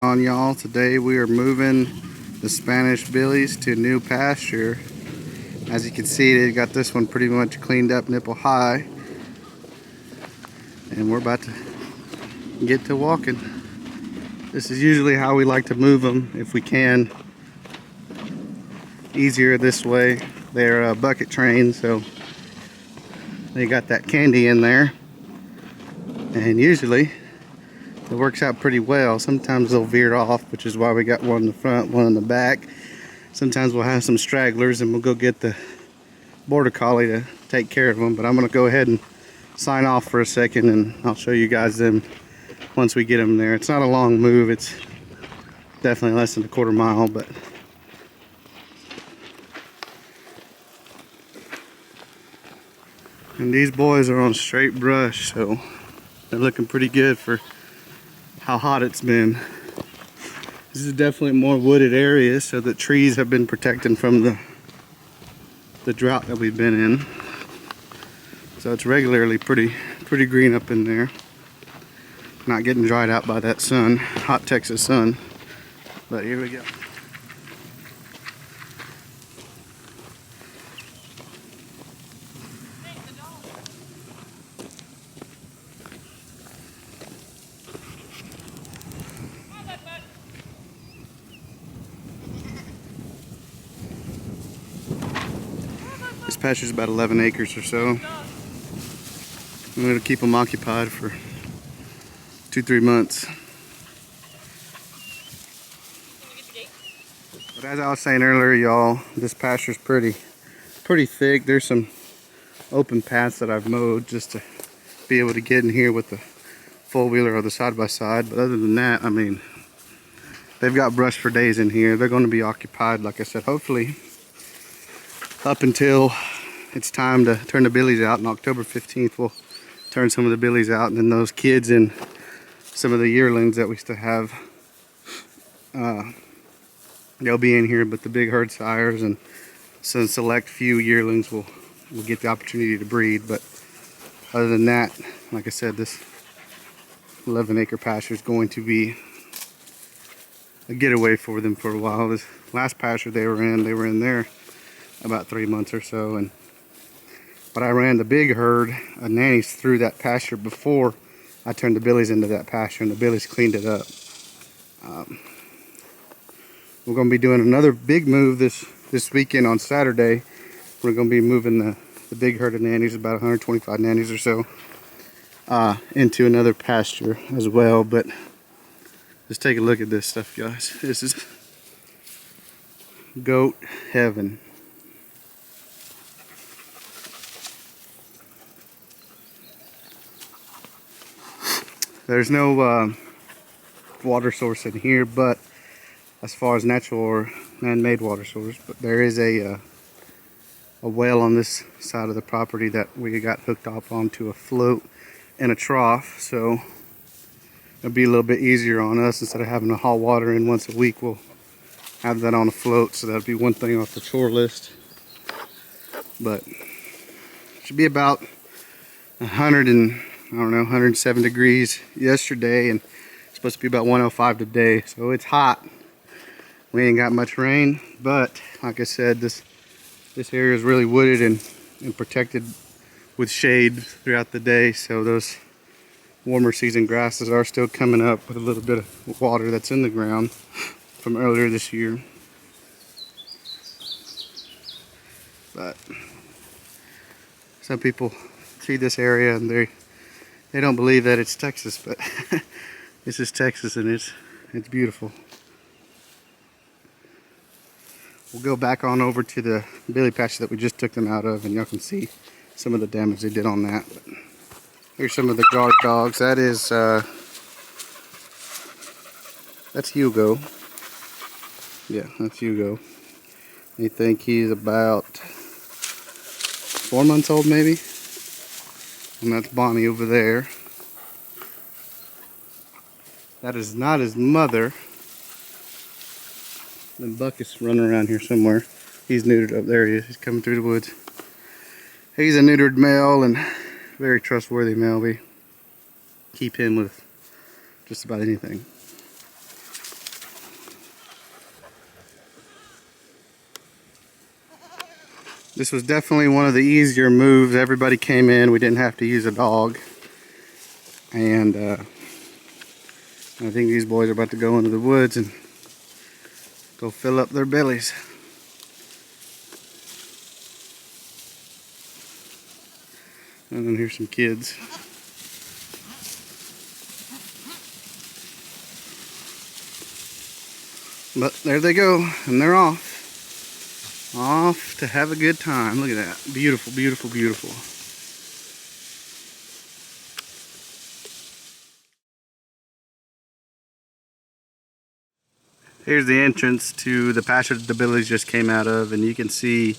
On y'all, today we are moving the Spanish Billies to new pasture. As you can see, they got this one pretty much cleaned up nipple high, and we're about to get to walking. This is usually how we like to move them if we can. Easier this way. They're bucket trains, so they got that candy in there, and usually it works out pretty well. Sometimes they'll veer off, which is why we got one in the front, one in the back. Sometimes we'll have some stragglers and we'll go get the border collie to take care of them. But I'm going to go ahead and sign off for a second, and I'll show you guys them once we get them there. It's not a long move. It's definitely less than a quarter mile, but and these boys are on straight brush, so they're looking pretty good for how hot it's been. This is definitely more wooded area, so the trees have been protecting from the drought that we've been in. So it's regularly pretty green up in there. Not getting dried out by that sun, hot Texas sun. But here we go. This pasture is about 11 acres or so. I'm going to keep them occupied for 2-3 months. But as I was saying earlier, y'all, this pasture's pretty thick. There's some open paths that I've mowed just to be able to get in here with the four-wheeler or the side-by-side. But other than that, I mean, they've got brush for days in here. They're going to be occupied, like I said, hopefully up until it's time to turn the billies out. On October 15th, we'll turn some of the billies out, and then those kids and some of the yearlings that we still have, they'll be in here. But the big herd sires and some select few yearlings will get the opportunity to breed. But other than that, like I said, this 11-acre pasture is going to be a getaway for them for a while. This last pasture they were in there about 3 months or so, but I ran the big herd of nannies through that pasture before I turned the billies into that pasture, and the billies cleaned it up. We're going to be doing another big move this weekend on Saturday. We're going to be moving the big herd of nannies, about 125 nannies or so, into another pasture as well. But just take a look at this stuff, guys. This is goat heaven. There's no water source in here, but as far as natural or man-made water source, but there is a well on this side of the property that we got hooked up onto a float and a trough, so it'll be a little bit easier on us. Instead of having to haul water in once a week, we'll have that on a float, so that'll be one thing off the chore list. But it should be about 107 degrees yesterday, and it's supposed to be about 105 today, so it's hot. We ain't got much rain, but like I said, this area is really wooded and protected with shade throughout the day, so those warmer season grasses are still coming up with a little bit of water that's in the ground from earlier this year. But some people see this area and they don't believe that it's Texas, but this is Texas, and it's beautiful. We'll go back on over to the billy patch that we just took them out of, and y'all can see some of the damage they did on that. But here's some of the guard dogs. That is that's Hugo. Yeah, that's Hugo. I think he's about 4 months old, maybe. And that's Bonnie over there. That is not his mother. And Buck is running around here somewhere. He's neutered up there. He is. He's coming through the woods. He's a neutered male and very trustworthy male. We keep him with just about anything. This was definitely one of the easier moves. Everybody came in. We didn't have to use a dog. And I think these boys are about to go into the woods and go fill up their bellies. And then here's some kids. But there they go, and they're off. Off to have a good time. Look at that. Beautiful, beautiful, beautiful. Here's the entrance to the pasture that the billies just came out of, and you can see,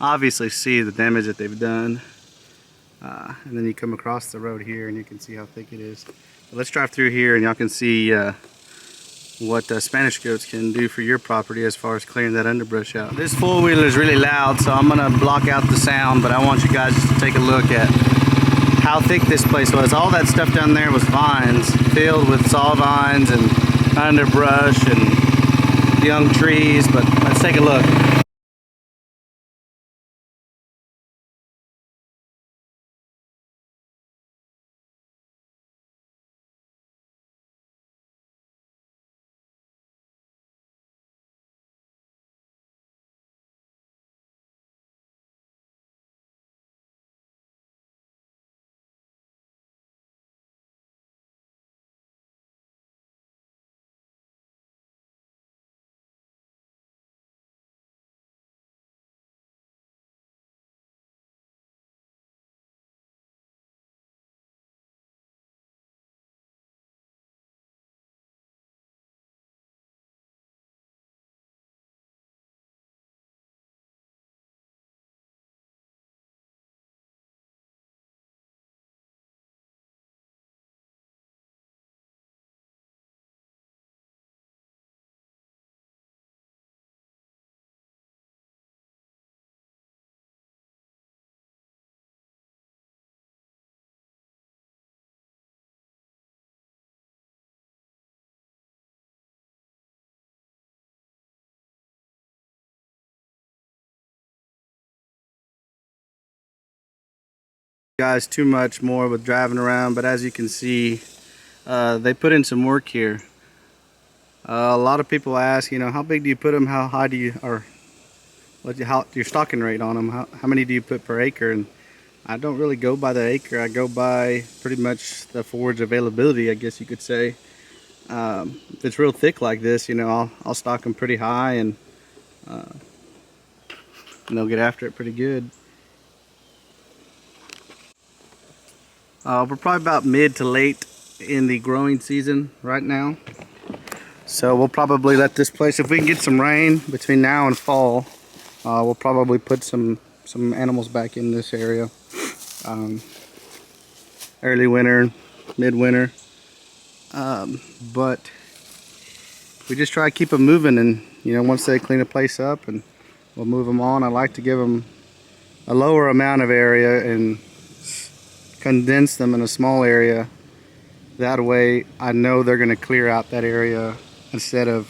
obviously see the damage that they've done. And then you come across the road here and you can see how thick it is. But let's drive through here and y'all can see what Spanish goats can do for your property as far as clearing that underbrush out. This four-wheeler is really loud, so I'm gonna block out the sound, but I want you guys just to take a look at how thick this place was. All that stuff down there was vines, filled with saw vines and underbrush and young trees, but let's take a look. Guys, too much more with driving around, but as you can see, they put in some work here. A lot of people ask, you know, how big do you put them? How high do you, or what's your stocking rate on them? How many do you put per acre? And I don't really go by the acre. I go by pretty much the forage availability, I guess you could say. If it's real thick like this, you know, I'll stock them pretty high, and they'll get after it pretty good. We're probably about mid to late in the growing season right now. So we'll probably let this place, if we can get some rain between now and fall, we'll probably put some animals back in this area. Early winter, mid-winter. But we just try to keep them moving, and you know, once they clean the place up, and we'll move them on. I like to give them a lower amount of area and condense them in a small area. That way I know they're going to clear out that area instead of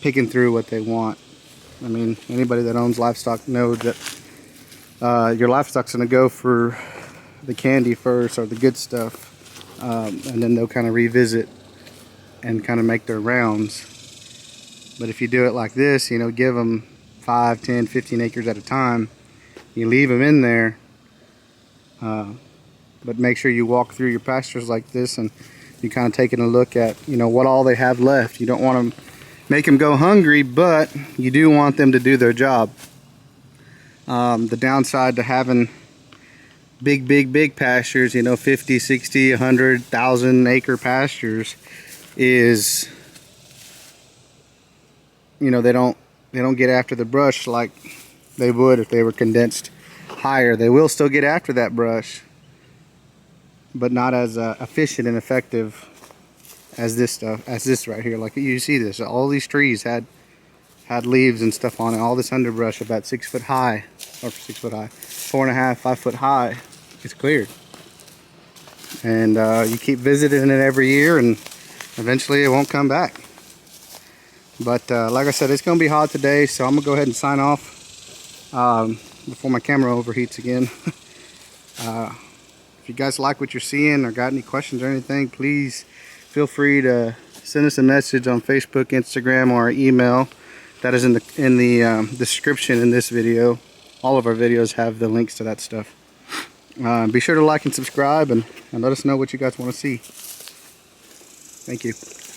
picking through what they want. I mean, anybody that owns livestock knows that your livestock's going to go for the candy first, or the good stuff, and then they'll kind of revisit and kind of make their rounds. But if you do it like this, you know, give them 5, 10, 15 acres at a time, you leave them in there, but make sure you walk through your pastures like this and you kind of taking a look at, you know, what all they have left. You don't want to make them go hungry, but you do want them to do their job. The downside to having big pastures, you know, 50, 60, 100, 1,000 acre pastures is, you know, they don't get after the brush like they would if they were condensed higher. They will still get after that brush, but not as efficient and effective as this stuff, as this right here. Like you see this, all these trees had leaves and stuff on it. All this underbrush about 6 foot high, or 6 foot high, 4.5, 5 foot high, it's cleared. And you keep visiting it every year, and eventually it won't come back. But like I said, it's gonna be hot today, so I'm gonna go ahead and sign off. before my camera overheats again. If you guys like what you're seeing or got any questions or anything, please feel free to send us a message on Facebook, Instagram, or email. That is in the description in this video. All of our videos have the links to that stuff. Be sure to like and subscribe and let us know what you guys want to see. Thank you.